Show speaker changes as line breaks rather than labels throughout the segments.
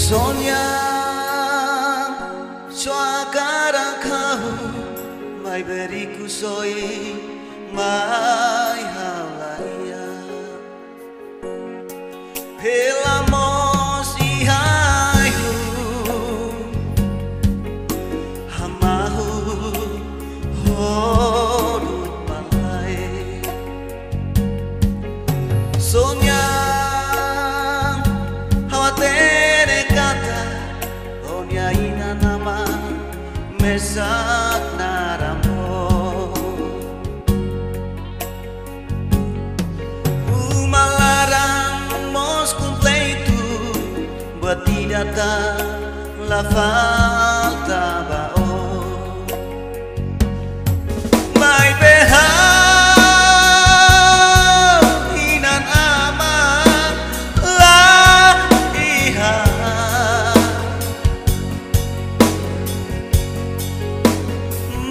Sonya suara kau mai beriku soi mai halaya helamos ihaihu hamahu hodut malai Sonya hawatere kata onya ina nama mesak naramo umalarang mos completo buat tidak la falta bao mai behau inan aman la iha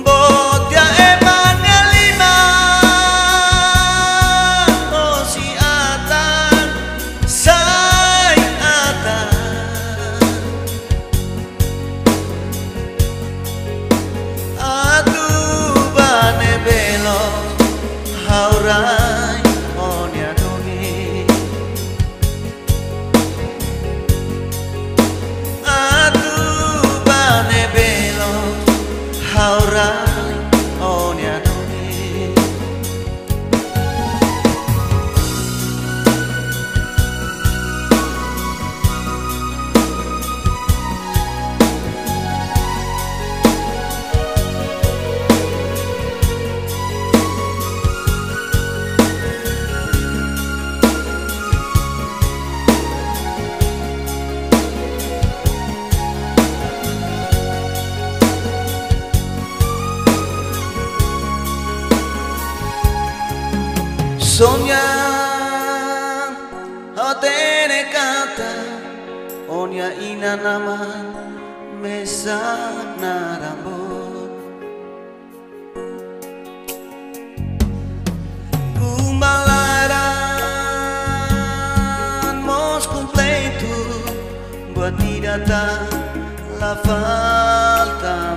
botia emane lima oh si atan sai atan aduh bane belo haurai onya doni aduh bane belo haurai onya doni Sonya otene kata onya ina nama mesak narambon kumalaran mos completo buat tidak la falta